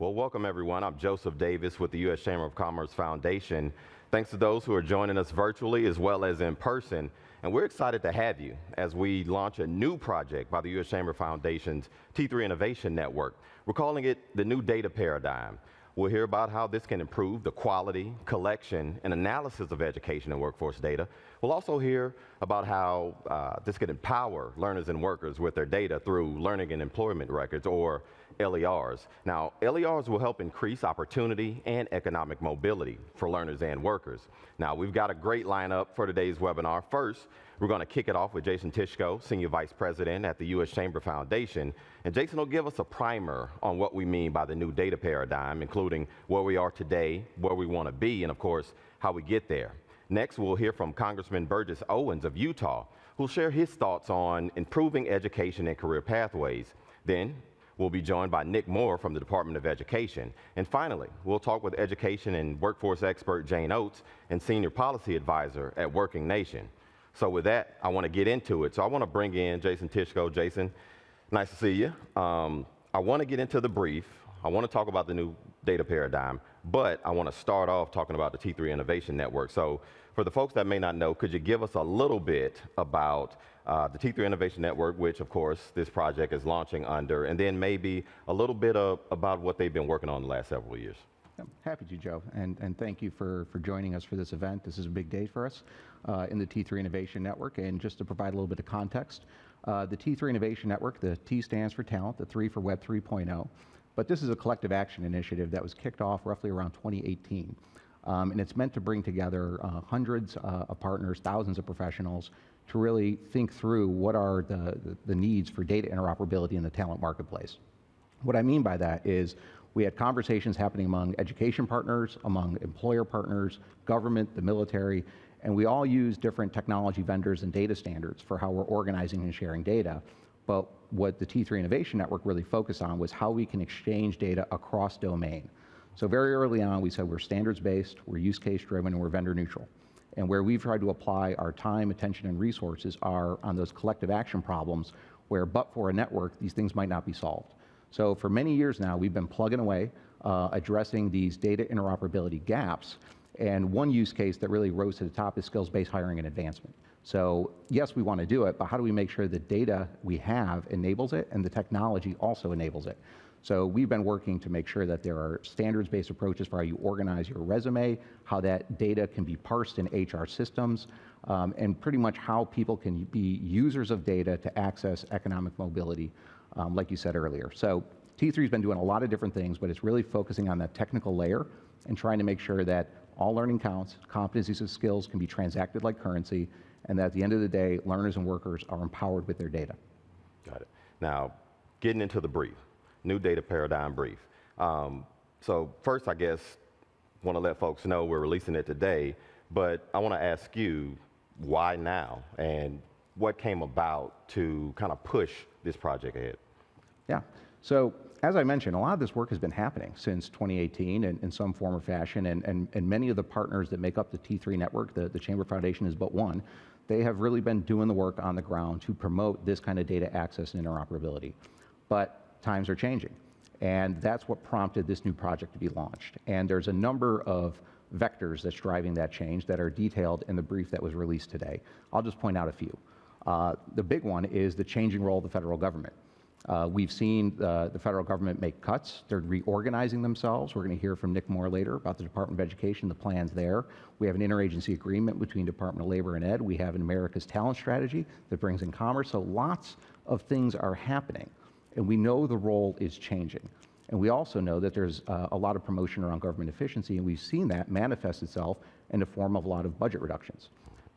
Well, welcome everyone. I'm Joseph Davis with the U.S. Chamber of Commerce Foundation. Thanks to those who are joining us virtually as well as in person. And we're excited to have you as we launch a new project by the U.S. Chamber Foundation's T3 Innovation Network. We're calling it the New Data Paradigm. We'll hear about how this can improve the quality, collection, and analysis of education and workforce data. We'll also hear about how this could empower learners and workers with their data through learning and employment records, or LERs. Now, LERs will help increase opportunity and economic mobility for learners and workers. Now, we've got a great lineup for today's webinar. First, we're going to kick it off with Jason Tishko, Senior Vice President at the U.S. Chamber Foundation. And Jason will give us a primer on what we mean by the new data paradigm, including where we are today, where we want to be, and of course, how we get there. Next, we'll hear from Congressman Burgess Owens of Utah, who'll share his thoughts on improving education and career pathways. Then, we'll be joined by Nick Moore from the Department of Education. And finally, we'll talk with education and workforce expert Jane Oates and Senior Policy Advisor at Working Nation. So with that, I want to get into it. So I want to bring in Jason Tishko. Jason, nice to see you. I want to get into the brief. I want to talk about the new data paradigm, but I want to start off talking about the T3 Innovation Network. So for the folks that may not know, could you give us a little bit about the T3 Innovation Network, which of course this project is launching under, and then maybe a little bit about what they've been working on the last several years? Happy to, Joe, and thank you for joining us for this event. This is a big day for us in the T3 Innovation Network, and just to provide a little bit of context, the T3 Innovation Network, the T stands for talent, the 3 for Web 3.0, but this is a collective action initiative that was kicked off roughly around 2018, and it's meant to bring together hundreds of partners, thousands of professionals, to really think through what are the needs for data interoperability in the talent marketplace. What I mean by that is we had conversations happening among education partners, among employer partners, government, the military, and we all use different technology vendors and data standards for how we're organizing and sharing data. But what the T3 Innovation Network really focused on was how we can exchange data across domain. So very early on, we said we're standards-based, we're use case driven, and we're vendor neutral. And where we've tried to apply our time, attention, and resources are on those collective action problems where, but for a network, these things might not be solved. So for many years now, we've been plugging away, addressing these data interoperability gaps. And one use case that really rose to the top is skills-based hiring and advancement. So yes, we want to do it, but how do we make sure the data we have enables it and the technology also enables it? So we've been working to make sure that there are standards-based approaches for how you organize your resume, how that data can be parsed in HR systems, and pretty much how people can be users of data to access economic mobility, like you said earlier. So T3's been doing a lot of different things, but it's really focusing on that technical layer and trying to make sure that all learning counts, competencies and skills can be transacted like currency, and that at the end of the day, learners and workers are empowered with their data. Got it. Now, getting into the brief, new data paradigm brief. So first, I guess, want to let folks know we're releasing it today, but I want to ask you, why now? And what came about to kind of push this project ahead? Yeah, so as I mentioned, a lot of this work has been happening since 2018 in some form or fashion, and many of the partners that make up the T3 network, the Chamber Foundation is but one, they have really been doing the work on the ground to promote this kind of data access and interoperability. But times are changing, and that's what prompted this new project to be launched. And there's a number of vectors that's driving that change that are detailed in the brief that was released today. I'll just point out a few. The big one is the changing role of the federal government. We've seen the federal government make cuts. They're reorganizing themselves. We're going to hear from Nick Moore later about the Department of Education, the plans there. We have an interagency agreement between Department of Labor and Ed. We have an America's Talent Strategy that brings in commerce. So lots of things are happening, and we know the role is changing. And we also know that there's a lot of promotion around government efficiency, and we've seen that manifest itself in the form of a lot of budget reductions.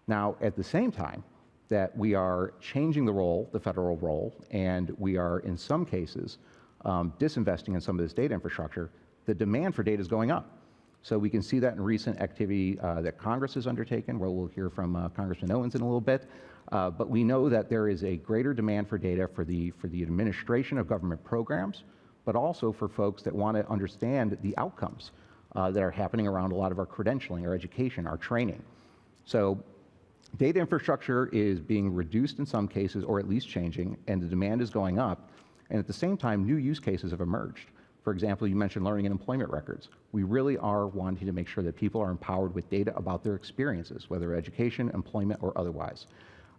Now, at the same time, that we are changing the role, the federal role, and we are, in some cases, disinvesting in some of this data infrastructure, the demand for data is going up. So we can see that in recent activity that Congress has undertaken, where we'll hear from Congressman Owens in a little bit. But we know that there is a greater demand for data for the administration of government programs, but also for folks that want to understand the outcomes that are happening around a lot of our credentialing, our education, our training. So data infrastructure is being reduced in some cases, or at least changing, and the demand is going up. And at the same time, new use cases have emerged. For example, you mentioned learning and employment records. We really are wanting to make sure that people are empowered with data about their experiences, whether education, employment, or otherwise.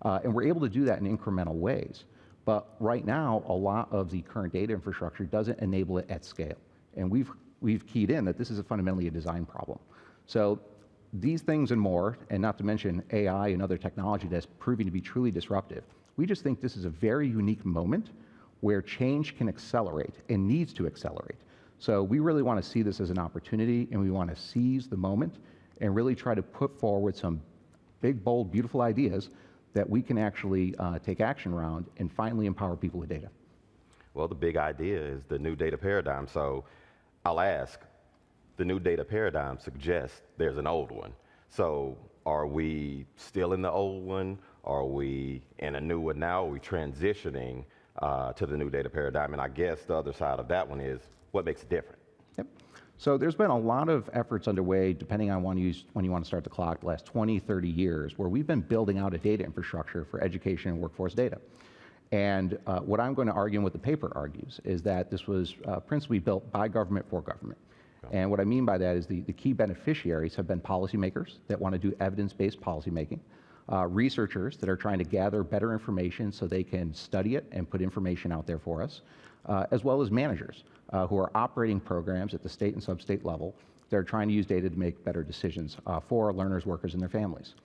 And we're able to do that in incremental ways. But right now, a lot of the current data infrastructure doesn't enable it at scale. And we've keyed in that this is fundamentally a design problem. So these things and more, and not to mention AI and other technology that's proving to be truly disruptive, we just think this is a very unique moment where change can accelerate and needs to accelerate. So we really want to see this as an opportunity, and we want to seize the moment and really try to put forward some big, bold, beautiful ideas that we can actually take action around and finally empower people with data. Well, the big idea is the new data paradigm. So I'll ask, the new data paradigm suggests there's an old one. So are we still in the old one? Are we in a new one now? Are we transitioning to the new data paradigm? And I guess the other side of that one is, what makes it different? Yep. So there's been a lot of efforts underway, depending on when you want to start the clock, the last 20, 30 years, where we've been building out a data infrastructure for education and workforce data. And what I'm going to argue and what the paper argues is that this was principally built by government for government. And what I mean by that is the key beneficiaries have been policymakers that want to do evidence-based policymaking, researchers that are trying to gather better information so they can study it and put information out there for us, as well as managers who are operating programs at the state and sub-state level that are trying to use data to make better decisions for our learners, workers, and their families.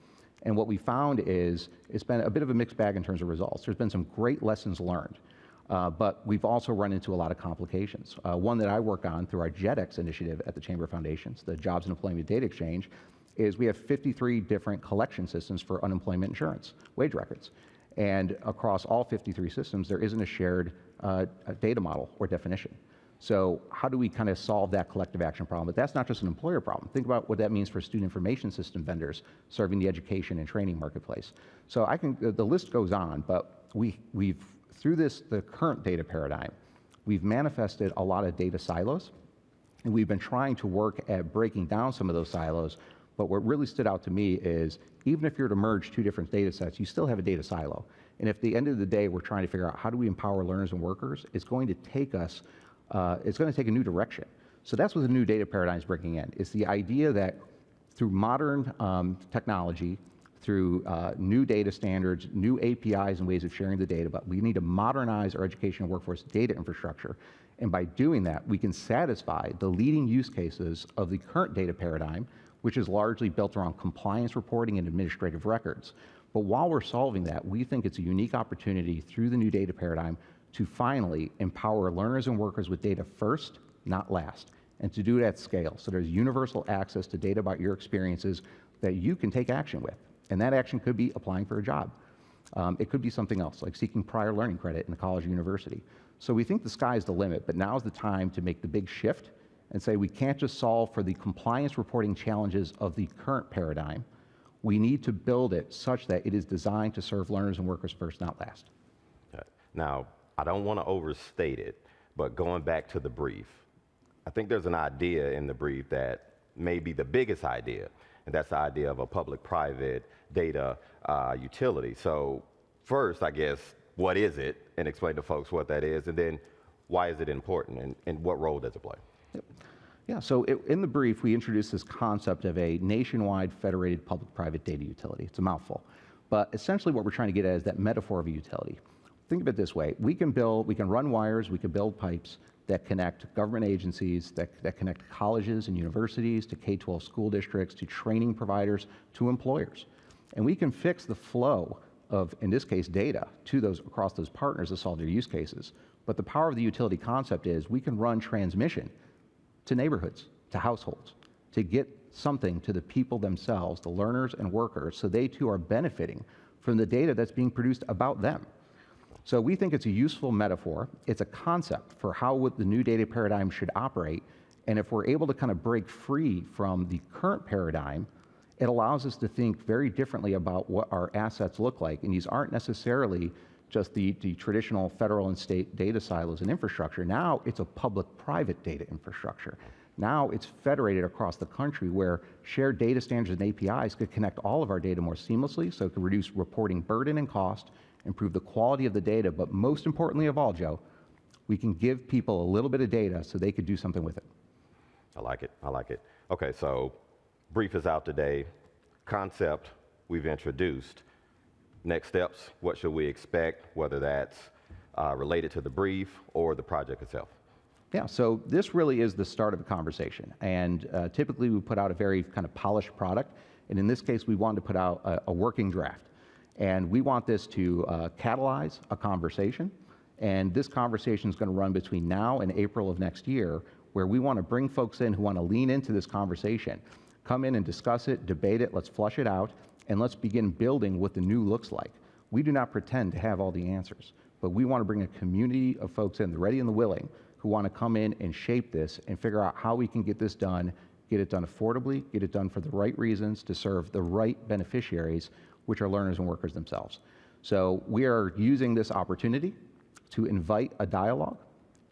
And what we found is it's been a bit of a mixed bag in terms of results. There's been some great lessons learned, but we've also run into a lot of complications. One that I work on through our JEDX initiative at the Chamber of Foundations, the Jobs and Employment Data Exchange, is we have 53 different collection systems for unemployment insurance, wage records. And across all 53 systems, there isn't a shared data model or definition. So how do we kind of solve that collective action problem? But that's not just an employer problem. Think about what that means for student information system vendors serving the education and training marketplace. So the list goes on, but we've through the current data paradigm, we've manifested a lot of data silos, and we've been trying to work at breaking down some of those silos. But what really stood out to me is even if you're to merge two different data sets, you still have a data silo. And if at the end of the day, we're trying to figure out how do we empower learners and workers, it's going to take a new direction. So that's what the new data paradigm is bringing in. It's the idea that through modern technology, through new data standards, new APIs and ways of sharing the data, but we need to modernize our education and workforce data infrastructure. And by doing that, we can satisfy the leading use cases of the current data paradigm, which is largely built around compliance reporting and administrative records. But while we're solving that, we think it's a unique opportunity through the new data paradigm to finally empower learners and workers with data first, not last, and to do it at scale. So there's universal access to data about your experiences that you can take action with. And that action could be applying for a job. It could be something else, like seeking prior learning credit in a college or university. So we think the sky's the limit, but now's the time to make the big shift and say we can't just solve for the compliance reporting challenges of the current paradigm. We need to build it such that it is designed to serve learners and workers first, not last. Now, I don't want to overstate it, but going back to the brief, I think there's an idea in the brief that may be the biggest idea, and that's the idea of a public-private data utility. So first, I guess, what is it? And explain to folks what that is, and then why is it important, and what role does it play? Yep. Yeah, so in the brief, we introduced this concept of a nationwide federated public-private data utility. It's a mouthful. But essentially what we're trying to get at is that metaphor of a utility. Think of it this way. We can run wires, we can build pipes that connect government agencies, that connect colleges and universities, to K-12 school districts, to training providers, to employers. And we can fix the flow of, in this case, data to those across those partners to solve their use cases. But the power of the utility concept is we can run transmission to neighborhoods, to households, to get something to the people themselves, the learners and workers, so they too are benefiting from the data that's being produced about them. So we think it's a useful metaphor. It's a concept for how the new data paradigm should operate. And if we're able to kind of break free from the current paradigm, it allows us to think very differently about what our assets look like. And these aren't necessarily just the traditional federal and state data silos and infrastructure. Now it's a public-private data infrastructure. Now it's federated across the country where shared data standards and APIs could connect all of our data more seamlessly, so it could reduce reporting burden and cost, improve the quality of the data, but most importantly of all, Joe, we can give people a little bit of data so they could do something with it. I like it. I like it. Okay, so brief is out today. Concept we've introduced. Next steps, what should we expect, whether that's related to the brief or the project itself? Yeah, so this really is the start of a conversation. And typically we put out a very kind of polished product. And in this case, we wanted to put out a working draft. And we want this to catalyze a conversation. And this conversation is going to run between now and April of next year, where we want to bring folks in who want to lean into this conversation, come in and discuss it, debate it, let's flush it out, and let's begin building what the new looks like. We do not pretend to have all the answers, but we want to bring a community of folks in, the ready and the willing, who want to come in and shape this and figure out how we can get this done, get it done affordably, get it done for the right reasons to serve the right beneficiaries, which are learners and workers themselves. So we are using this opportunity to invite a dialogue.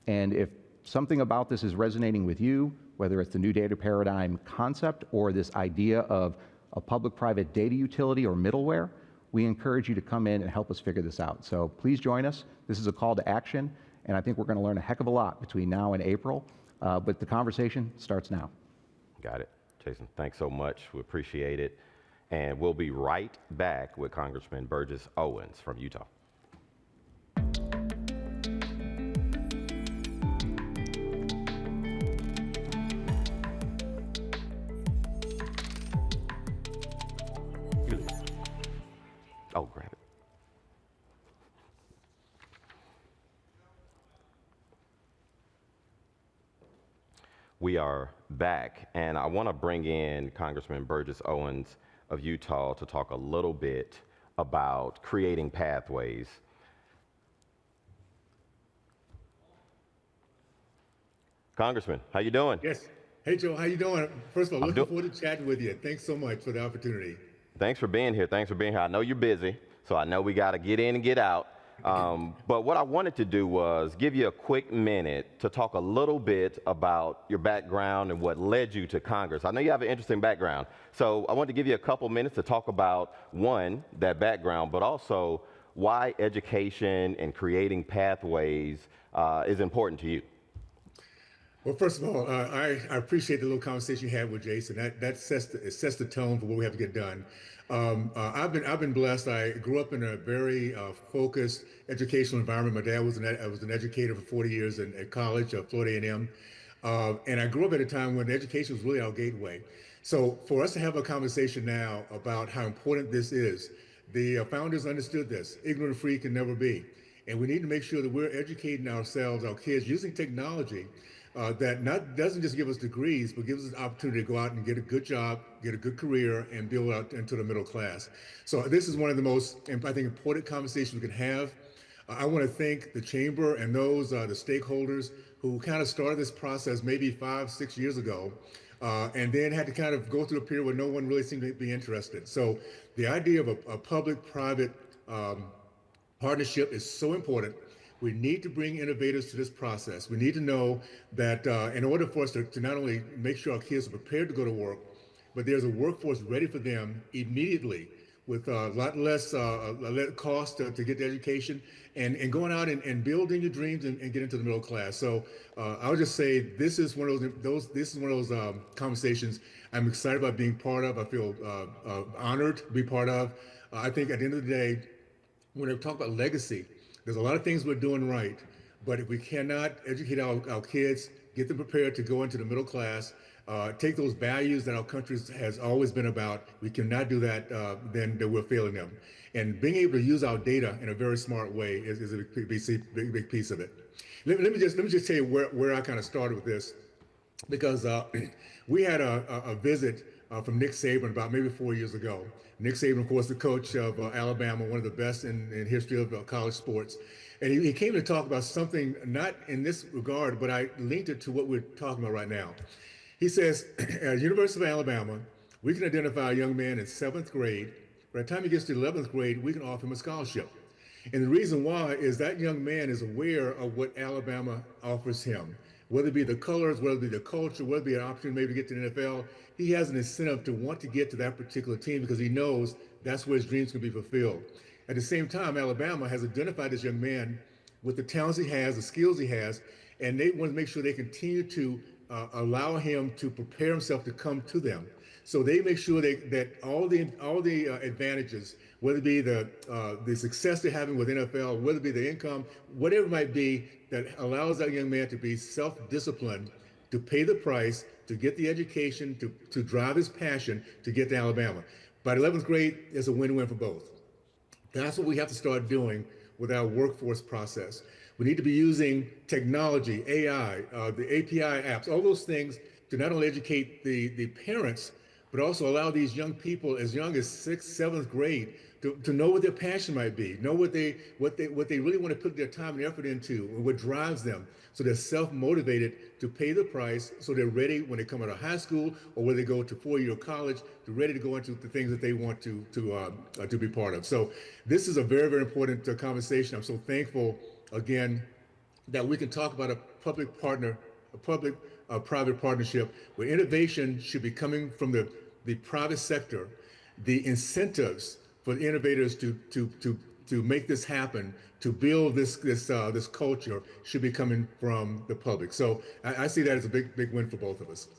And if something about this is resonating with you, whether it's the new data paradigm concept or this idea of a public-private data utility or middleware, we encourage you to come in and help us figure this out. So please join us. This is a call to action, and I think we're going to learn a heck of a lot between now and April, but the conversation starts now. Got it. Jason, thanks so much. We appreciate it. And we'll be right back with Congressman Burgess Owens from Utah. Oh, grab it. We are back, and I want to bring in Congressman Burgess Owens of Utah to talk a little bit about creating pathways. Congressman, how you doing? Yes. Hey, Joe, how you doing? First of all, looking forward to chatting with you. Thanks so much for the opportunity. Thanks for being here. Thanks for being here. I know you're busy, so I know we got to get in and get out. But what I wanted to do was give you a quick minute to talk a little bit about your background and what led you to Congress. I know you have an interesting background, so I wanted to give you a couple minutes to talk about, one, that background, but also why education and creating pathways is important to you. Well, first of all, I appreciate the little conversation you had with Jason. That sets the tone for what we have to get done. I've been blessed. I grew up in a very focused educational environment. My dad was an educator for 40 years at college, Florida A&M, and I grew up at a time when education was really our gateway. So for us to have a conversation now about how important this is, the founders understood this. Ignorant and free can never be, and we need to make sure that we're educating ourselves, our kids, using technology. That doesn't just give us degrees, but gives us the opportunity to go out and get a good job, get a good career, and build out into the middle class. So this is one of the most, I think, important conversations we can have. I want to thank the chamber and those, the stakeholders who kind of started this process maybe 5-6 years ago, and then had to kind of go through a period where no one really seemed to be interested. So the idea of a public-private partnership is so important. We need to bring innovators to this process. We need to know that in order for us to not only make sure our kids are prepared to go to work, but there's a workforce ready for them immediately with a lot less cost to get the education and going out and building your dreams and get into the middle class. So I would just say this is one of those conversations I'm excited about being part of. I feel honored to be part of. I think at the end of the day, when we talk about legacy, there's a lot of things we're doing right, but if we cannot educate our kids, get them prepared to go into the middle class, take those values that our country has always been about, we cannot do that, then we're failing them. And being able to use our data in a very smart way is a big piece of it. Let me just tell you where I kind of started with this, because we had a visit from Nick Saban about maybe 4 years ago. Nick Saban, of course, the coach of Alabama, one of the best in history of college sports. And he came to talk about something, not in this regard, but I linked it to what we're talking about right now. He says, at University of Alabama, we can identify a young man in 7th grade. By the time he gets to 11th grade, we can offer him a scholarship. And the reason why is that young man is aware of what Alabama offers him. Whether it be the colors, whether it be the culture, whether it be an opportunity maybe to get to the NFL, he has an incentive to want to get to that particular team because he knows that's where his dreams can be fulfilled. At the same time, Alabama has identified this young man with the talents he has, the skills he has, and they want to make sure they continue to allow him to prepare himself to come to them. So they make sure that all the advantages, whether it be the success they're having with NFL, whether it be the income, whatever it might be, that allows that young man to be self-disciplined, to pay the price, to get the education, to drive his passion to get to Alabama. By the 11th grade, it's a win-win for both. That's what we have to start doing with our workforce process. We need to be using technology, AI, the API apps, all those things to not only educate the parents, but also allow these young people as young as sixth, seventh grade to know what their passion might be, know what they really want to put their time and effort into, and what drives them, so they're self-motivated to pay the price, so they're ready when they come out of high school or when they go to four-year college, they're ready to go into the things that they want to be part of. So this is a very, very important conversation. I'm so thankful again that we can talk about a public-private partnership where innovation should be coming from the private sector. The incentives for the innovators to make this happen, to build this culture, should be coming from the public. So I see that as a big win for both of us.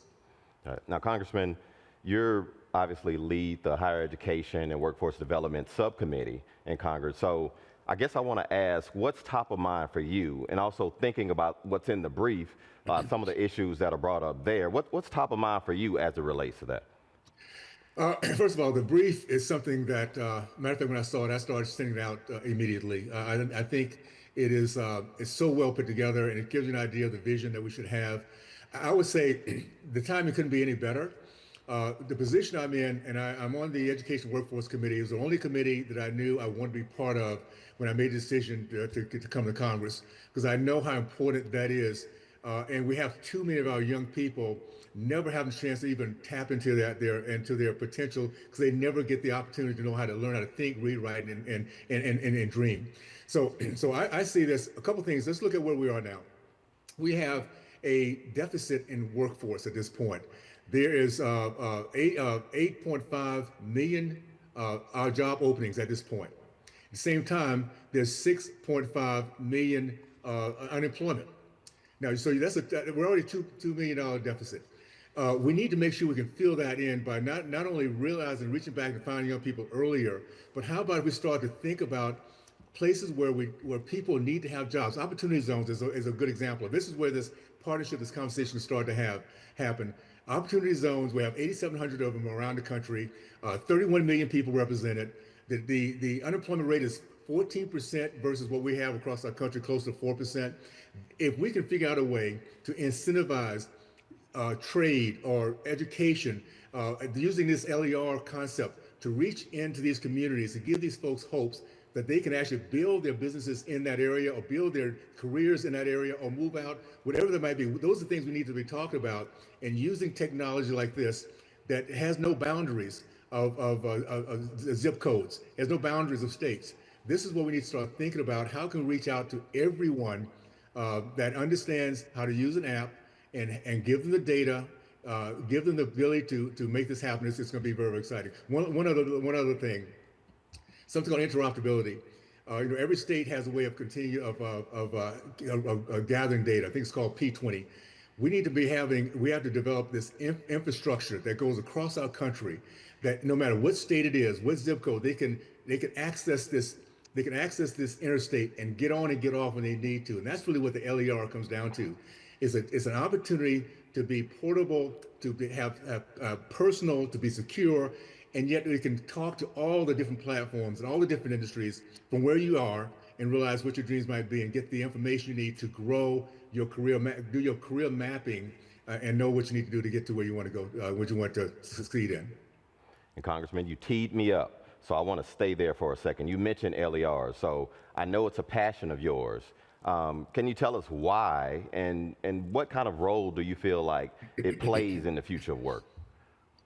All right. Now, Congressman, you're obviously lead the Higher Education and Workforce Development Subcommittee in Congress. So I guess I want to ask, what's top of mind for you? And also thinking about what's in the brief, some of the issues that are brought up there. What's top of mind for you as it relates to that? First of all, the brief is something that, matter of fact, when I saw it, I started sending it out immediately. I think it's so well put together, and it gives you an idea of the vision that we should have. I would say the timing couldn't be any better. The position I'm in, and I'm on the Education Workforce Committee, is the only committee that I knew I wanted to be part of when I made the decision to come to Congress, because I know how important that is. And we have too many of our young people never having a chance to even tap into their potential, because they never get the opportunity to know how to learn how to think, read, write, and dream. So I see this, a couple things. Let's look at where we are now. We have a deficit in workforce at this point. There is 8.5 million job openings at this point. At the same time, there's 6.5 million unemployment. Now, so we're already $2 million deficit. We need to make sure we can fill that in by not only realizing, reaching back and finding young people earlier, but how about if we start to think about places where people need to have jobs. Opportunity zones is a good example. This is where this partnership, this conversation start to happen. Opportunity zones, we have 8,700 of them around the country, 31 million people represented. The unemployment rate is 14% versus what we have across our country, close to 4%. If we can figure out a way to incentivize trade or education, using this LER concept to reach into these communities and give these folks hopes that they can actually build their businesses in that area, or build their careers in that area, or move out, whatever that might be. Those are things we need to be talking about, and using technology like this that has no boundaries of zip codes, has no boundaries of states. This is what we need to start thinking about. How can we reach out to everyone that understands how to use an app, and give them the data, give them the ability to make this happen. It's going to be very, very exciting. One other thing, something called interoperability. Every state has a way of gathering data. I think it's called P20. We have to develop this infrastructure that goes across our country, that no matter what state it is, what zip code, they can access this. They can access this interstate and get on and get off when they need to. And that's really what the LER comes down to. It's an opportunity to be portable, to have personal, to be secure, and yet we can talk to all the different platforms and all the different industries from where you are, and realize what your dreams might be, and get the information you need to grow your career, do your career mapping, and know what you need to do to get to where you want to go, what you want to succeed in. And Congressman, you teed me up, so I want to stay there for a second. You mentioned LER, so I know it's a passion of yours. Can you tell us why, and what kind of role do you feel like it plays in the future of work?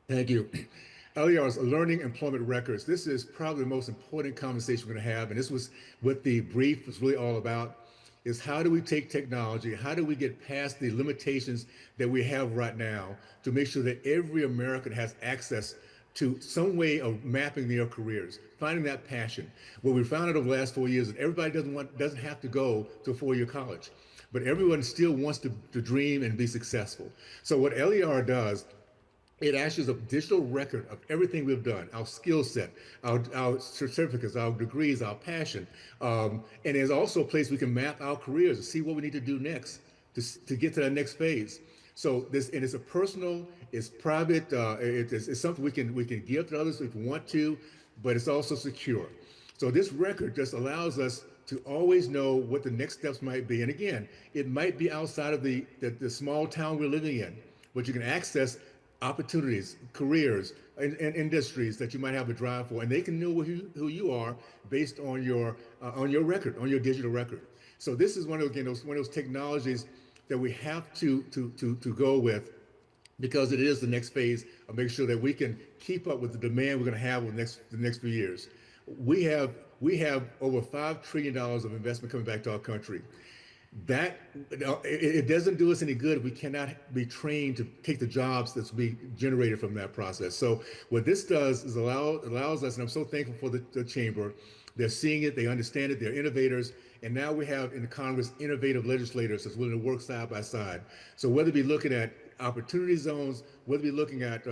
Thank you. LERs, learning employment records. This is probably the most important conversation we're going to have, and this was what the brief was really all about, is how do we take technology, how do we get past the limitations that we have right now to make sure that every American has access to some way of mapping their careers, finding that passion. What we found out over the last 4 years is that everybody doesn't have to go to a 4-year college, but everyone still wants to dream and be successful. So what LER does, it actually is a digital record of everything we've done, our skill set, our certificates, our degrees, our passion. And there's also a place we can map our careers to see what we need to do next to get to that next phase. So this, and it's a personal, it's private, it's something we can give to others if we want to, but it's also secure. So this record just allows us to always know what the next steps might be. And again, it might be outside of the small town we're living in, but you can access opportunities, careers, and industries that you might have a drive for, and they can know who you are based on your record, on your digital record. So this is one of those technologies that we have to go with, because it is the next phase of making sure that we can keep up with the demand we're going to have over the next few years. We have over $5 trillion of investment coming back to our country. That it doesn't do us any good if we cannot be trained to take the jobs that's being generated from that process. So what this does is allows us, and I'm so thankful for the chamber. They're seeing it, they understand it, they're innovators, and now we have in the Congress innovative legislators that's willing to work side by side. So whether it be looking at opportunity zones, whether it be looking at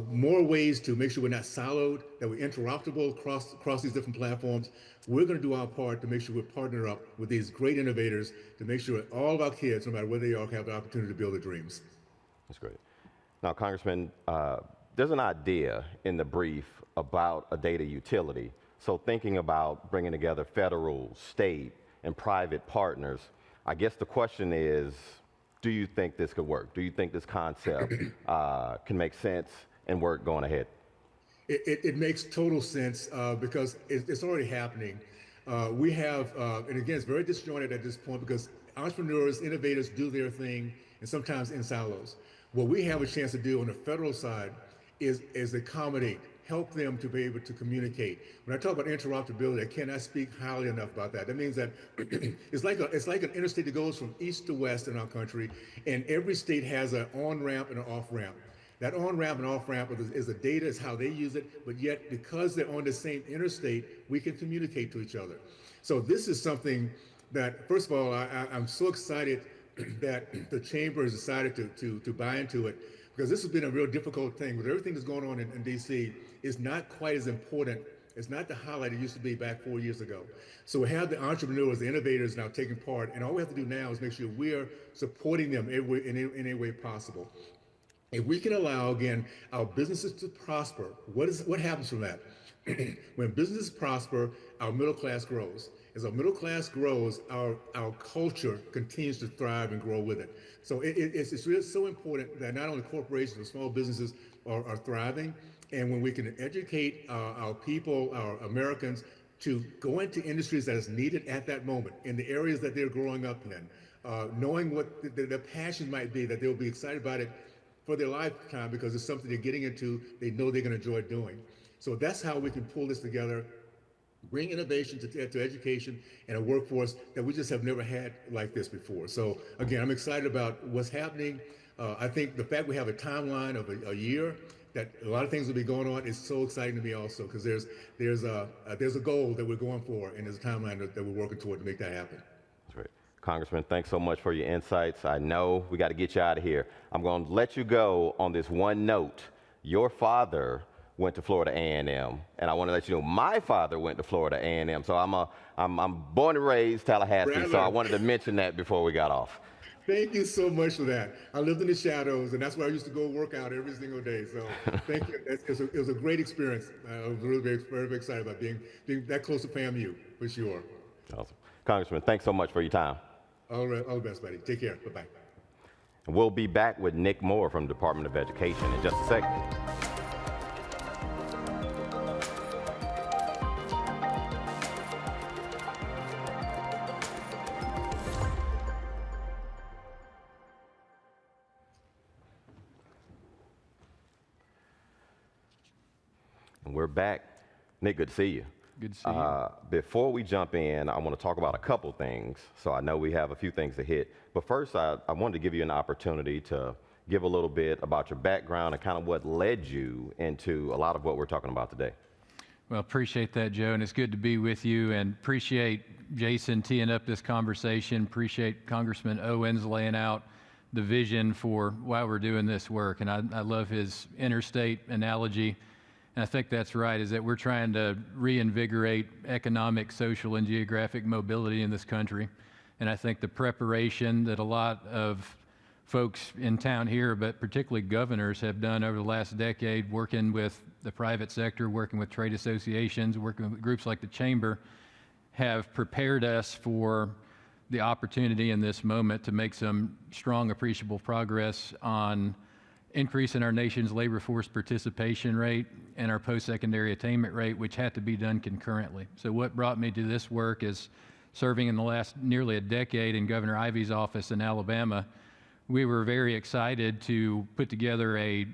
more ways to make sure we're not siloed, that we're interoperable across these different platforms, we're going to do our part to make sure we're partnering up with these great innovators to make sure that all of our kids, no matter where they are, have the opportunity to build their dreams. That's great. Now, Congressman, there's an idea in the brief about a data utility. So thinking about bringing together federal, state, and private partners, I guess the question is, do you think this could work? Do you think this concept can make sense and work going ahead? It makes total sense because it's already happening. We have, and again, it's very disjointed at this point because entrepreneurs, innovators do their thing, and sometimes in silos. What we have a chance to do on the federal side is accommodate, help them to be able to communicate. When I talk about interoperability, I cannot speak highly enough about that. That means that it's like an interstate that goes from east to west in our country, and every state has an on-ramp and an off-ramp. That on-ramp and off-ramp is the data, is how they use it, but yet because they're on the same interstate, we can communicate to each other. So this is something that, first of all, I'm so excited that the chamber has decided to buy into it, because this has been a real difficult thing. With everything that's going on in DC, it's not quite as important. It's not the highlight it used to be back 4 years ago. So we have the entrepreneurs, the innovators now taking part, and all we have to do now is make sure we're supporting them in any way possible. If we can allow, again, our businesses to prosper, what happens from that? When businesses prosper, our middle class grows. As our middle class grows, our culture continues to thrive and grow with it. So it's really so important that not only corporations but small businesses are thriving, and when we can educate our people, our Americans, to go into industries that is needed at that moment, in the areas that they're growing up in, knowing what their passion might be, that they'll be excited about it for their lifetime because it's something they're getting into, they know they're going to enjoy doing. So that's how we can pull this together, bring innovation to education and a workforce that we just have never had like this before. So again, I'm excited about what's happening. I think the fact we have a timeline of a year, that a lot of things will be going on, is so exciting to me also, because there's a goal that we're going for, and there's a timeline that we're working toward to make that happen. That's right. Congressman, thanks so much for your insights. I know we got to get you out of here. I'm going to let you go on this one note. Your father went to Florida A&M, and I want to let you know my father went to Florida A&M. So I'm born and raised Tallahassee, so I wanted to mention that before we got off. Thank you so much for that. I lived in the shadows, and that's where I used to go work out every single day. So thank you. It was a great experience. I was really very, very excited about being that close to FAMU, for sure. Awesome. Congressman, thanks so much for your time. All right, all the best, buddy. Take care. Bye-bye. And we'll be back with Nick Moore from the Department of Education in just a second. And we're back. Nick, good to see you. Good to see you. Before we jump in, I want to talk about a couple things. So I know we have a few things to hit, but first I wanted to give you an opportunity to give a little bit about your background and kind of what led you into a lot of what we're talking about today. Well, appreciate that, Joe, and it's good to be with you, and appreciate Jason teeing up this conversation. Appreciate Congressman Owens laying out the vision for why we're doing this work, and I love his interstate analogy, and I think that's right, is that we're trying to reinvigorate economic, social, and geographic mobility in this country, and I think the preparation that a lot of folks in town here, but particularly governors, have done over the last decade, working with the private sector, working with trade associations, working with groups like the Chamber, have prepared us for the opportunity in this moment to make some strong, appreciable progress on increasing our nation's labor force participation rate and our post-secondary attainment rate, which had to be done concurrently. So what brought me to this work is serving in the last nearly a decade in Governor Ivey's office in Alabama. We were very excited to put together a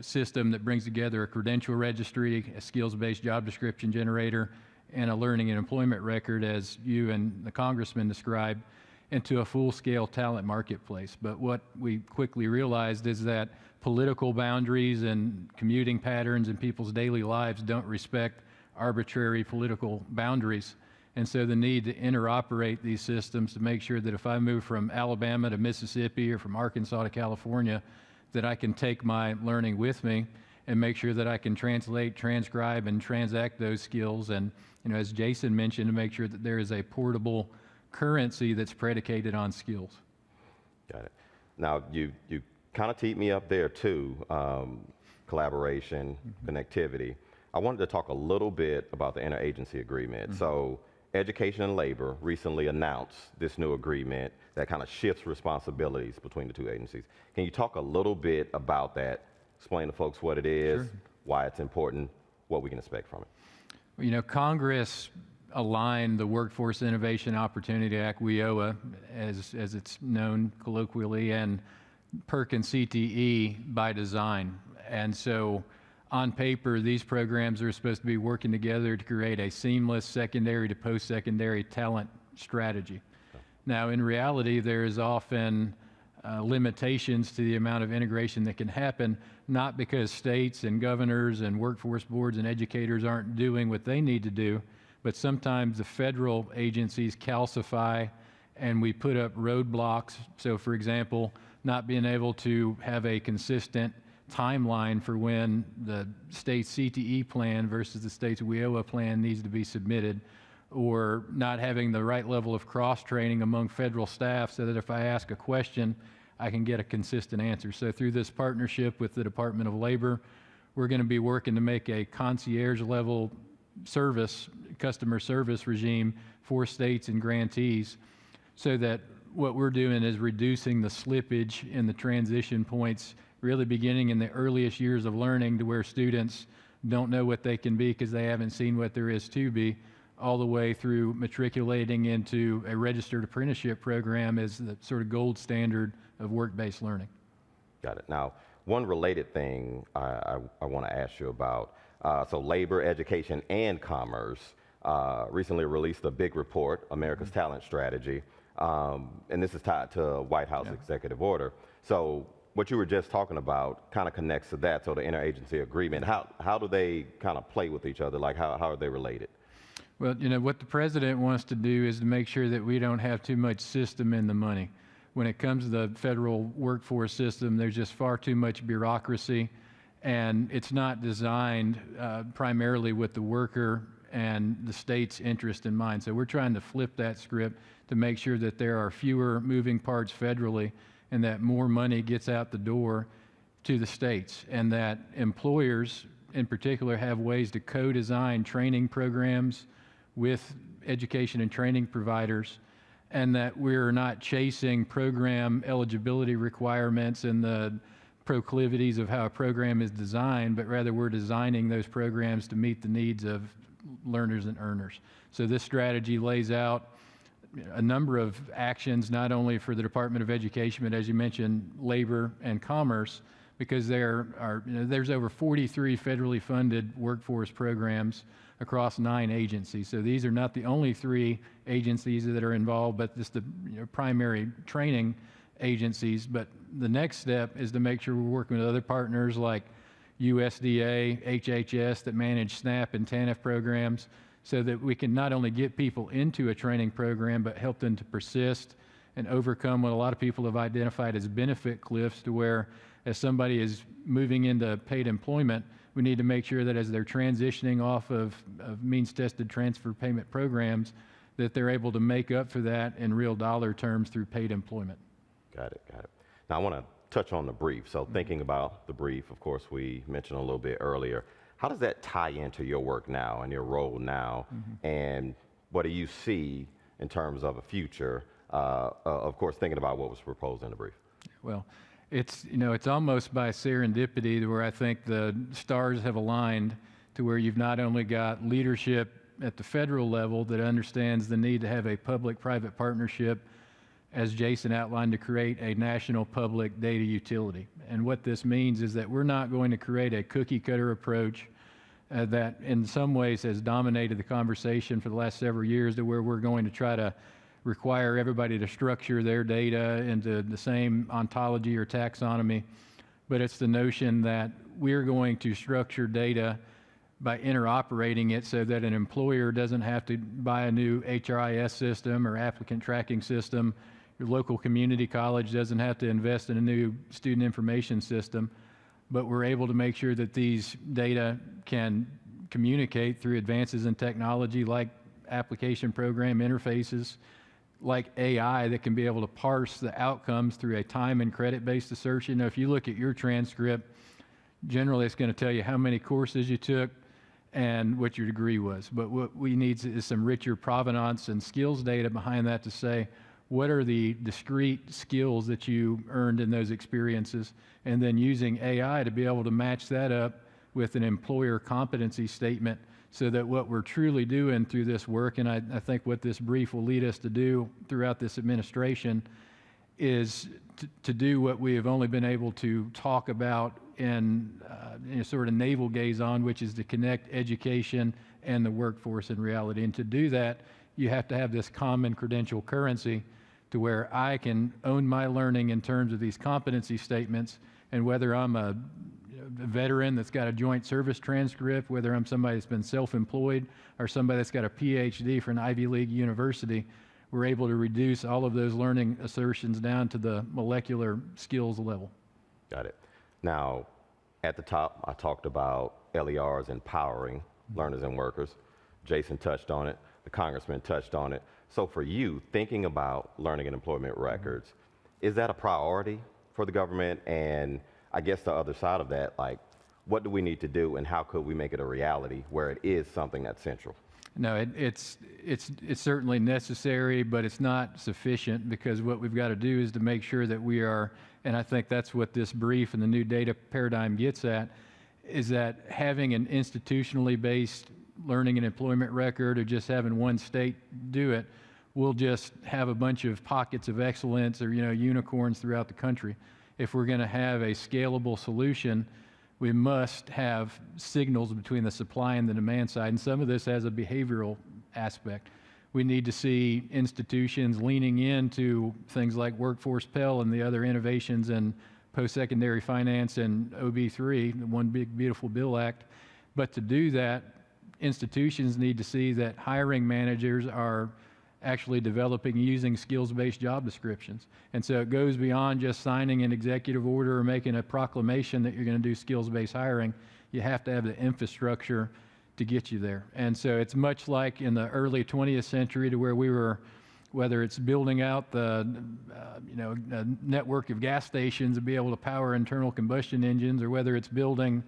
system that brings together a credential registry, a skills-based job description generator, and a learning and employment record, as you and the congressman described, into a full-scale talent marketplace. But what we quickly realized is that political boundaries and commuting patterns in people's daily lives don't respect arbitrary political boundaries. And so the need to interoperate these systems to make sure that if I move from Alabama to Mississippi or from Arkansas to California, that I can take my learning with me and make sure that I can translate, transcribe, and transact those skills. And as Jason mentioned, to make sure that there is a portable currency that's predicated on skills. Got it. Now, you kind of teed me up there too, collaboration, connectivity. I wanted to talk a little bit about the interagency agreement. So Education and Labor recently announced this new agreement that kind of shifts responsibilities between the two agencies. Can you talk a little bit about that? Explain to folks what it is, why it's important, what we can expect from it. Congress aligned the Workforce Innovation Opportunity Act, WIOA, as it's known colloquially, and PERC and CTE by design. And so on paper, these programs are supposed to be working together to create a seamless secondary to post-secondary talent strategy. Now, in reality, there is often limitations to the amount of integration that can happen, not because states and governors and workforce boards and educators aren't doing what they need to do, but sometimes the federal agencies calcify and we put up roadblocks. So, for example, not being able to have a consistent timeline for when the state's CTE plan versus the state's WIOA plan needs to be submitted, or not having the right level of cross-training among federal staff so that if I ask a question, I can get a consistent answer. So through this partnership with the Department of Labor, we're going to be working to make a concierge-level service, customer service regime for states and grantees, so that what we're doing is reducing the slippage in the transition points, really beginning in the earliest years of learning to where students don't know what they can be because they haven't seen what there is to be, all the way through matriculating into a registered apprenticeship program as the sort of gold standard of work-based learning. Got it. Now, one related thing I want to ask you about, so Labor, Education, and Commerce recently released a big report, America's Talent Strategy, and this is tied to a White House executive order. So what you were just talking about kind of connects to that, so the interagency agreement. How do they kind of play with each other? Like, how are they related? Well, what the president wants to do is to make sure that we don't have too much system in the money. When it comes to the federal workforce system, there's just far too much bureaucracy, and it's not designed primarily with the worker and the state's interest in mind. So we're trying to flip that script to make sure that there are fewer moving parts federally and that more money gets out the door to the states, and that employers in particular have ways to co-design training programs with education and training providers, and that we're not chasing program eligibility requirements and the proclivities of how a program is designed, but rather we're designing those programs to meet the needs of learners and earners. So this strategy lays out a number of actions, not only for the Department of Education, but as you mentioned, Labor and Commerce, because there's over 43 federally funded workforce programs across 9 agencies. So these are not the only 3 agencies that are involved, but just the primary training agencies. But the next step is to make sure we're working with other partners like USDA, HHS that manage SNAP and TANF programs, so that we can not only get people into a training program, but help them to persist and overcome what a lot of people have identified as benefit cliffs, to where as somebody is moving into paid employment, we need to make sure that as they're transitioning off of means-tested transfer payment programs, that they're able to make up for that in real dollar terms through paid employment. Got it, got it. Now I want to touch on the brief. So thinking about the brief, of course, we mentioned a little bit earlier. How does that tie into your work now and your role now? And what do you see in terms of a future, of course, thinking about what was proposed in the brief? Well, it's almost by serendipity where I think the stars have aligned to where you've not only got leadership at the federal level that understands the need to have a public-private partnership, as Jason outlined, to create a national public data utility. And what this means is that we're not going to create a cookie-cutter approach that in some ways has dominated the conversation for the last several years, to where we're going to try to require everybody to structure their data into the same ontology or taxonomy. But it's the notion that we're going to structure data by interoperating it so that an employer doesn't have to buy a new HRIS system or applicant tracking system. Your local community college doesn't have to invest in a new student information system, but we're able to make sure that these data can communicate through advances in technology like application program interfaces, like AI that can be able to parse the outcomes through a time and credit-based assertion. Now, if you look at your transcript, generally it's going to tell you how many courses you took and what your degree was. But what we need is some richer provenance and skills data behind that to say, what are the discrete skills that you earned in those experiences? And then using AI to be able to match that up with an employer competency statement, so that what we're truly doing through this work, and I think what this brief will lead us to do throughout this administration, is to do what we have only been able to talk about in sort of navel gaze on, which is to connect education and the workforce in reality. And to do that, you have to have this common credential currency, to where I can own my learning in terms of these competency statements, and whether I'm a veteran that's got a joint service transcript, whether I'm somebody that's been self-employed, or somebody that's got a PhD from an Ivy League university, we're able to reduce all of those learning assertions down to the molecular skills level. Got it. Now, at the top, I talked about LERs empowering learners and workers. Jason touched on it. The congressman touched on it. So for you, thinking about learning and employment records, is that a priority for the government? And I guess the other side of that, like, what do we need to do, and how could we make it a reality where it is something that's central? No, it's certainly necessary, but it's not sufficient, because what we've got to do is to make sure that we are, and I think that's what this brief and the new data paradigm gets at, is that having an institutionally based learning and employment record, or just having one state do it, we'll just have a bunch of pockets of excellence, or unicorns throughout the country. If we're going to have a scalable solution, we must have signals between the supply and the demand side, and some of this has a behavioral aspect. We need to see institutions leaning into things like Workforce Pell and the other innovations in post-secondary finance and OB3, the One Big Beautiful Bill Act. But to do that, institutions need to see that hiring managers are actually developing using skills-based job descriptions. And so it goes beyond just signing an executive order or making a proclamation that you're going to do skills-based hiring. You have to have the infrastructure to get you there. And so it's much like in the early 20th century, to where we were, whether it's building out the a network of gas stations to be able to power internal combustion engines, or whether it's building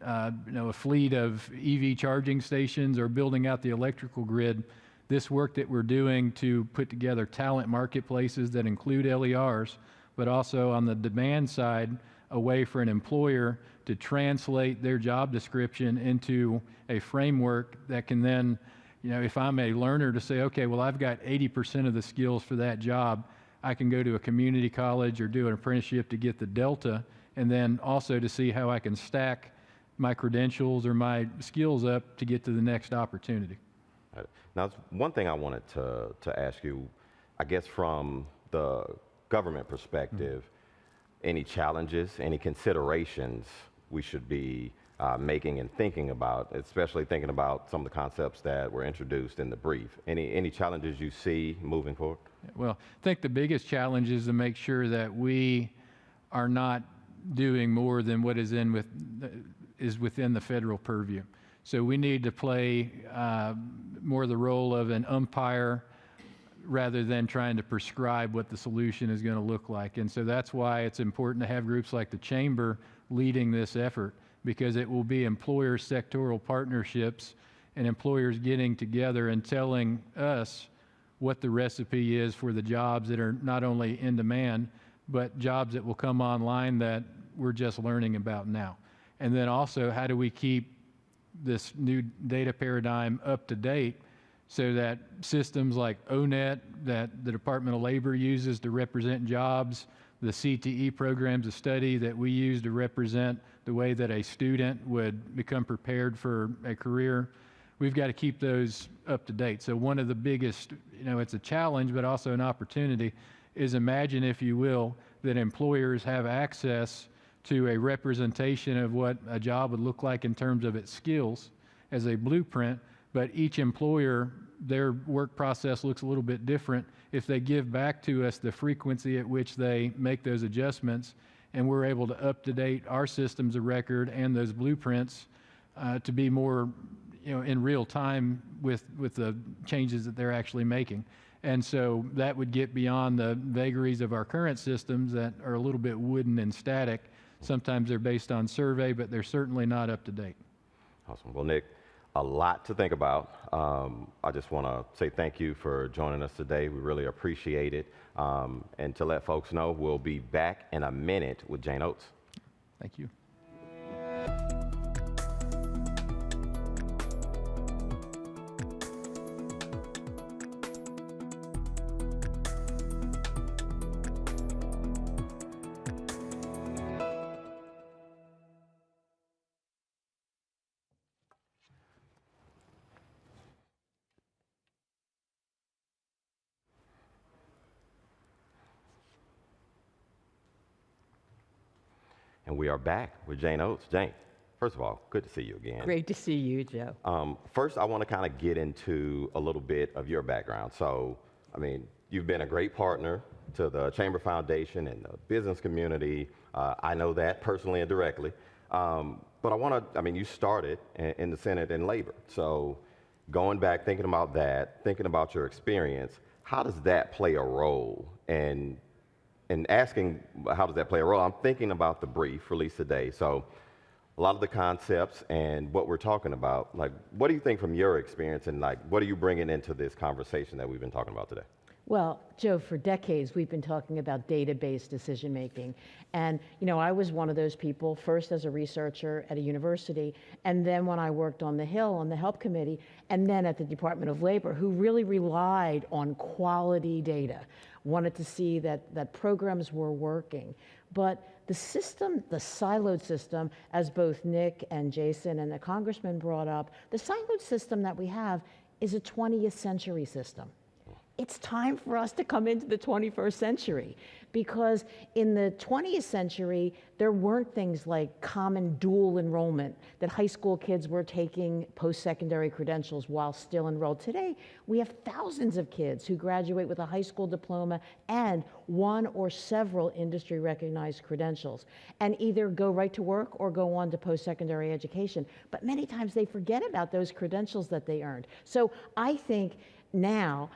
a fleet of EV charging stations, or building out the electrical grid. This work that we're doing to put together talent marketplaces that include LERs, but also on the demand side, a way for an employer to translate their job description into a framework that can then, if I'm a learner, to say, okay, well, I've got 80% of the skills for that job. I can go to a community college or do an apprenticeship to get the delta, and then also to see how I can stack my credentials or my skills up to get to the next opportunity. Now, one thing I wanted to ask you, I guess from the government perspective, any challenges, any considerations we should be making and thinking about, especially thinking about some of the concepts that were introduced in the brief? Any challenges you see moving forward? Well, I think the biggest challenge is to make sure that we are not doing more than what is within the federal purview. So we need to play more the role of an umpire rather than trying to prescribe what the solution is going to look like. And so that's why it's important to have groups like the Chamber leading this effort, because it will be employer sectoral partnerships and employers getting together and telling us what the recipe is for the jobs that are not only in demand, but jobs that will come online that we're just learning about now. And then also, how do we keep this new data paradigm up to date so that systems like ONET that the Department of Labor uses to represent jobs, the CTE programs of study that we use to represent the way that a student would become prepared for a career, we've got to keep those up to date. So one of the biggest, it's a challenge, but also an opportunity, is imagine, if you will, that employers have access to a representation of what a job would look like in terms of its skills as a blueprint, but each employer, their work process looks a little bit different. If they give back to us the frequency at which they make those adjustments, and we're able to up-to-date our systems of record and those blueprints to be more in real time with the changes that they're actually making. And so that would get beyond the vagaries of our current systems that are a little bit wooden and static. Sometimes they're based on survey, but they're certainly not up to date. Awesome. Well, Nick, a lot to think about. I just want to say thank you for joining us today. We really appreciate it. And to let folks know, we'll be back in a minute with Jane Oates. Thank you. And we are back with Jane Oates. Jane, first of all, good to see you again. Great to see you, Joe. First, I want to kind of get into a little bit of your background. So, you've been a great partner to the Chamber Foundation and the business community. I know that personally and directly. But I want to, you started in the Senate in labor. So going back, thinking about that, thinking about your experience, how does that play a role in asking how does that play a role? I'm thinking about the brief released today. So a lot of the concepts and what we're talking about, what do you think from your experience, and what are you bringing into this conversation that we've been talking about today? Well, Joe, for decades, we've been talking about data-based decision making. And, I was one of those people, first as a researcher at a university, and then when I worked on the Hill on the Help Committee, and then at the Department of Labor, who really relied on quality data, wanted to see that programs were working. But the system, the siloed system, as both Nick and Jason and the congressman brought up, the siloed system that we have is a 20th century system. It's time for us to come into the 21st century, because in the 20th century, there weren't things like common dual enrollment, that high school kids were taking post-secondary credentials while still enrolled. Today, we have thousands of kids who graduate with a high school diploma and one or several industry-recognized credentials, and either go right to work or go on to post-secondary education. But many times they forget about those credentials that they earned. So I think now,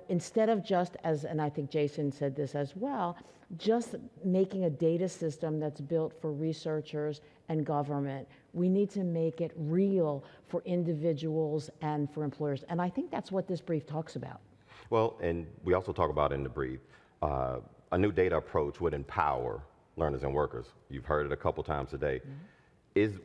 instead of just and I think Jason said this as well, just making a data system that's built for researchers and government, we need to make it real for individuals and for employers. And I think that's what this brief talks about. Well, and we also talk about in the brief, a new data approach would empower learners and workers. You've heard it a couple times today. Mm-hmm.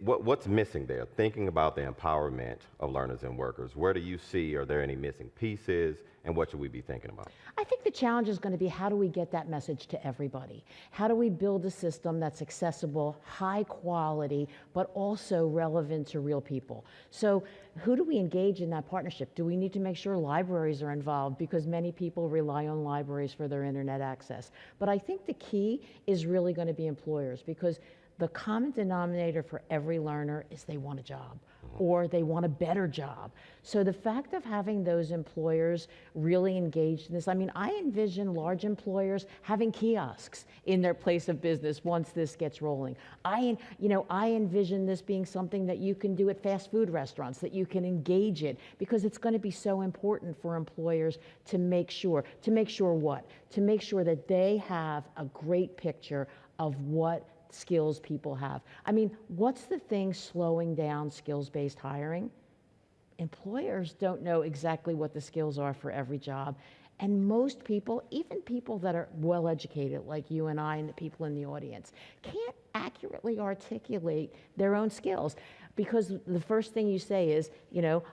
What's missing there? Thinking about the empowerment of learners and workers, where do you see, are there any missing pieces, and what should we be thinking about? I think the challenge is going to be, how do we get that message to everybody? How do we build a system that's accessible, high quality, but also relevant to real people? So who do we engage in that partnership? Do we need to make sure libraries are involved, because many people rely on libraries for their internet access? But I think the key is really going to be employers, because the common denominator for every learner is they want a job, or they want a better job. So the fact of having those employers really engaged in this, I mean, I envision large employers having kiosks in their place of business once this gets rolling. I envision this being something that you can do at fast food restaurants, that you can engage it, because it's going to be so important for employers to make sure what? To make sure that they have a great picture of what skills people have. I mean, what's the thing slowing down skills-based hiring? Employers don't know exactly what the skills are for every job. And most people, even people that are well educated, like you and I and the people in the audience, can't accurately articulate their own skills. Because the first thing you say is,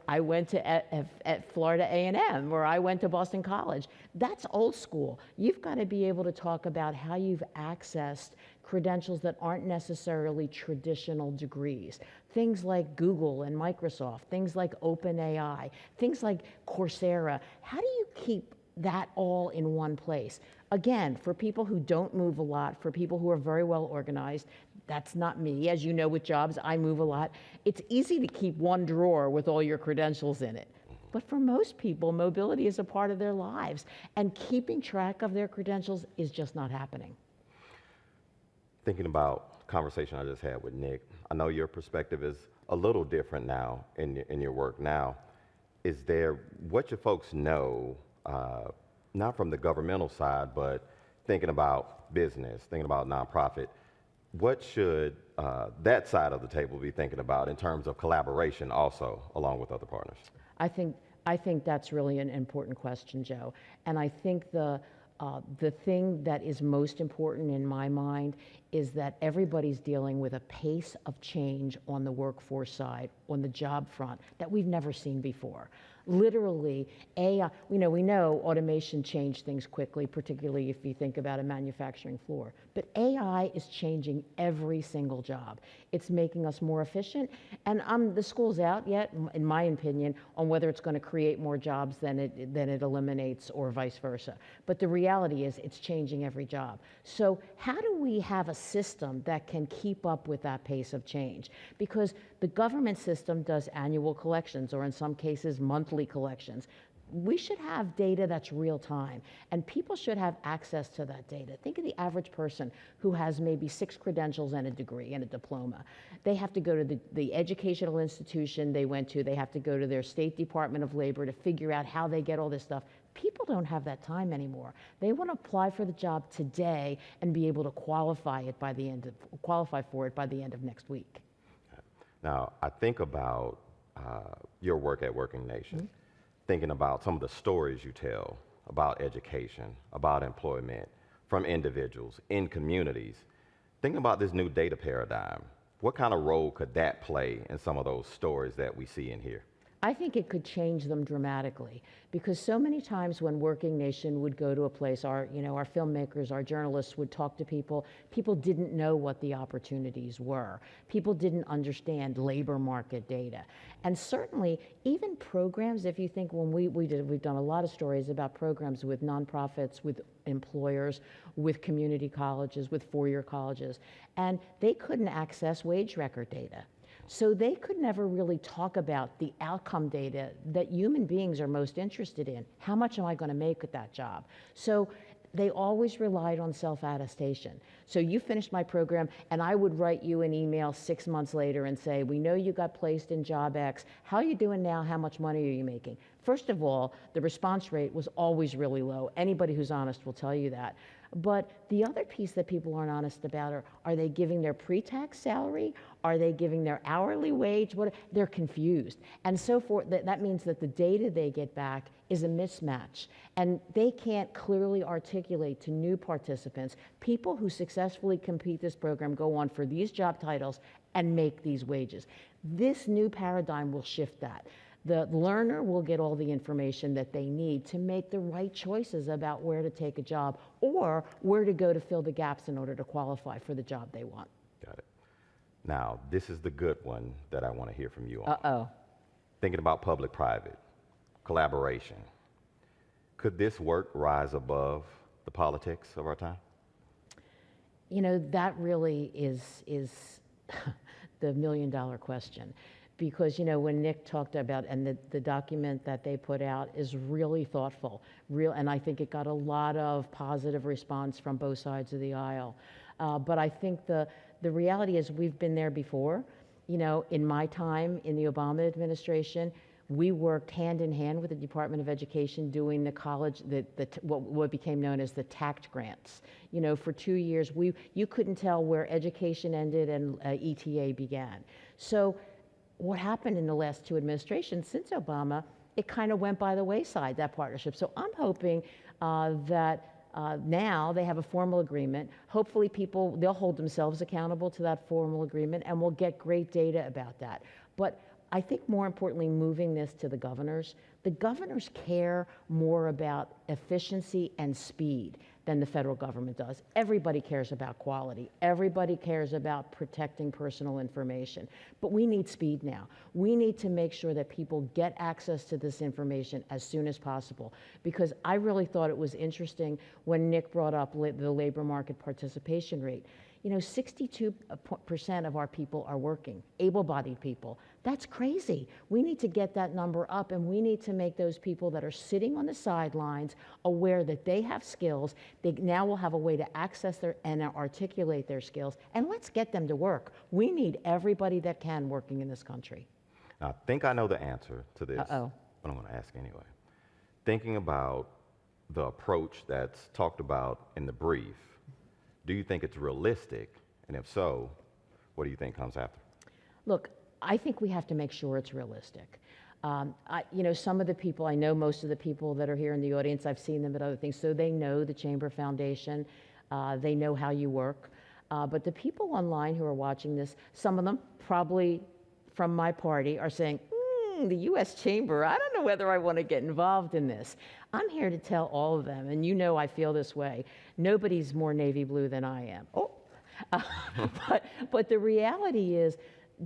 I went to at Florida A&M, or I went to Boston College. That's old school. You've got to be able to talk about how you've accessed credentials that aren't necessarily traditional degrees. Things like Google and Microsoft, things like OpenAI, things like Coursera. How do you keep that all in one place? Again, for people who don't move a lot, for people who are very well organized, that's not me. As you know, with jobs, I move a lot. It's easy to keep one drawer with all your credentials in it. But for most people, mobility is a part of their lives, and keeping track of their credentials is just not happening. Thinking about the conversation I just had with Nick, I know your perspective is a little different now in your work now. Is there, what should folks know, not from the governmental side, but thinking about business, thinking about nonprofit, what should that side of the table be thinking about in terms of collaboration also, along with other partners? I think that's really an important question, Joe. And I think the thing that is most important in my mind is that everybody's dealing with a pace of change on the workforce side, on the job front, that we've never seen before. Literally, AI, we know automation changed things quickly, particularly if you think about a manufacturing floor. But AI is changing every single job. It's making us more efficient. And the school's out yet, in my opinion, on whether it's going to create more jobs than it eliminates, or vice versa. But the reality is it's changing every job. So how do we have a system that can keep up with that pace of change? Because the government system does annual collections, or in some cases, monthly collections. We should have data that's real time, and people should have access to that data. Think of the average person who has maybe 6 credentials and a degree and a diploma. They have to go to the educational institution they went to. They have to go to their State Department of Labor to figure out how they get all this stuff. People don't have that time anymore. They want to apply for the job today and be able to qualify for it by the end of next week. Now, I think about your work at Working Nation, thinking about some of the stories you tell about education, about employment from individuals in communities. Thinking about this new data paradigm, what kind of role could that play in some of those stories that we see and hear? I think it could change them dramatically, because so many times when Working Nation would go to a place, our filmmakers, our journalists would talk to people didn't know what the opportunities were. People didn't understand labor market data. And certainly, even programs, if you think when we've done a lot of stories about programs with nonprofits, with employers, with community colleges, with four-year colleges, and they couldn't access wage record data. So they could never really talk about the outcome data that human beings are most interested in. How much am I going to make at that job? So they always relied on self-attestation. So you finished my program, and I would write you an email 6 months later and say, we know you got placed in job X. How are you doing now? How much money are you making? First of all, the response rate was always really low. Anybody who's honest will tell you that. But the other piece that people aren't honest about are they giving their pre-tax salary? Are they giving their hourly wage? They're confused. And so forth. That means that the data they get back is a mismatch. And they can't clearly articulate to new participants, people who successfully complete this program go on for these job titles and make these wages. This new paradigm will shift that. The learner will get all the information that they need to make the right choices about where to take a job or where to go to fill the gaps in order to qualify for the job they want. Got it. Now, this is the good one that I want to hear from you on. Uh-oh. Thinking about public-private collaboration. Could this work rise above the politics of our time? You know, that really is the million-dollar question. Because, you know, when Nick talked about, and the document that they put out is really thoughtful, and I think it got a lot of positive response from both sides of the aisle. But I think the reality is we've been there before. You know, in my time in the Obama administration, we worked hand in hand with the Department of Education doing the college, what became known as the TACT grants. You know, for 2 years, you couldn't tell where education ended and ETA began. So what happened in the last 2 administrations since Obama, it kind of went by the wayside, that partnership. So I'm hoping that now they have a formal agreement. Hopefully they'll hold themselves accountable to that formal agreement, and we'll get great data about that. But I think more importantly, moving this to the governors care more about efficiency and speed than the federal government does. Everybody cares about quality. Everybody cares about protecting personal information. But we need speed now. We need to make sure that people get access to this information as soon as possible. Because I really thought it was interesting when Nick brought up the labor market participation rate. You know, 62% of our people are working, able-bodied people. That's crazy. We need to get that number up, and we need to make those people that are sitting on the sidelines aware that they have skills. They now will have a way to access and articulate their skills, and let's get them to work. We need everybody that can working in this country. I think I know the answer to this, Uh-oh. but I'm going to ask anyway. Thinking about the approach that's talked about in the brief, do you think it's realistic? And if so, what do you think comes after? Look, I think we have to make sure it's realistic. You know, some of the people, I know most of the people that are here in the audience, I've seen them at other things, so they know the Chamber Foundation, they know how you work. But the people online who are watching this, some of them probably from my party are saying, the U.S. Chamber, I don't know whether I want to get involved in this. I'm here to tell all of them, and you know I feel this way. Nobody's more navy blue than I am. But the reality is,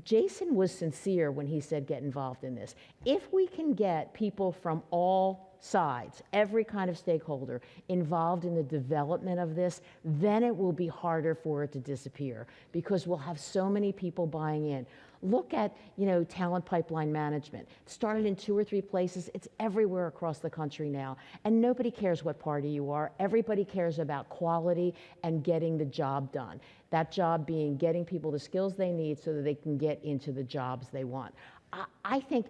Jason was sincere when he said get involved in this. If we can get people from all sides, every kind of stakeholder involved in the development of this, then it will be harder for it to disappear because we'll have so many people buying in. Look at, you know, talent pipeline management. It started in 2 or 3 places. It's everywhere across the country now. And nobody cares what party you are. Everybody cares about quality and getting the job done. That job being getting people the skills they need so that they can get into the jobs they want. I think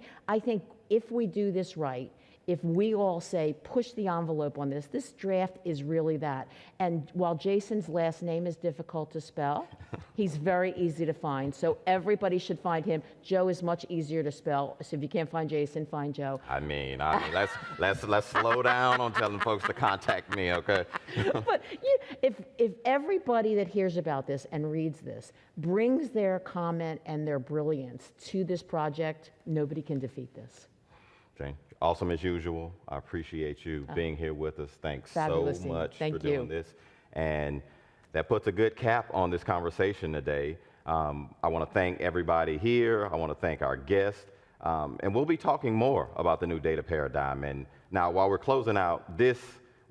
if we do this right, if we all say, push the envelope on this draft is really that. And while Jason's last name is difficult to spell, he's very easy to find. So everybody should find him. Joe is much easier to spell. So if you can't find Jason, find Joe. I mean let's slow down on telling folks to contact me, okay? But if everybody that hears about this and reads this brings their comment and their brilliance to this project, nobody can defeat this. Jane, awesome as usual. I appreciate you being here with us. Thanks so much for doing this. And that puts a good cap on this conversation today. I want to thank everybody here. I want to thank our guests. And we'll be talking more about the new data paradigm. And now, while we're closing out this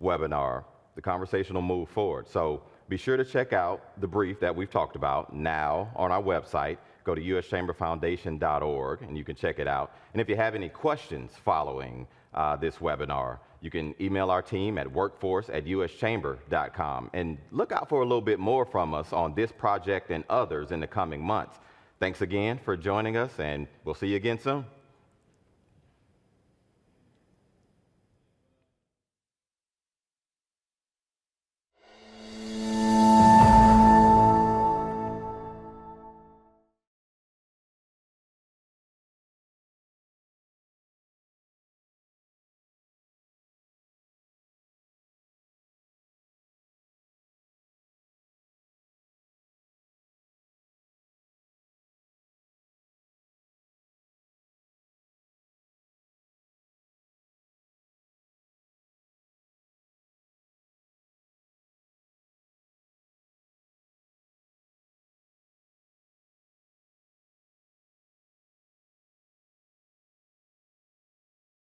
webinar, the conversation will move forward. So be sure to check out the brief that we've talked about now on our website. Go to uschamberfoundation.org and you can check it out. And if you have any questions following this webinar, you can email our team at workforce@uschamber.com. And look out for a little bit more from us on this project and others in the coming months. Thanks again for joining us, and we'll see you again soon.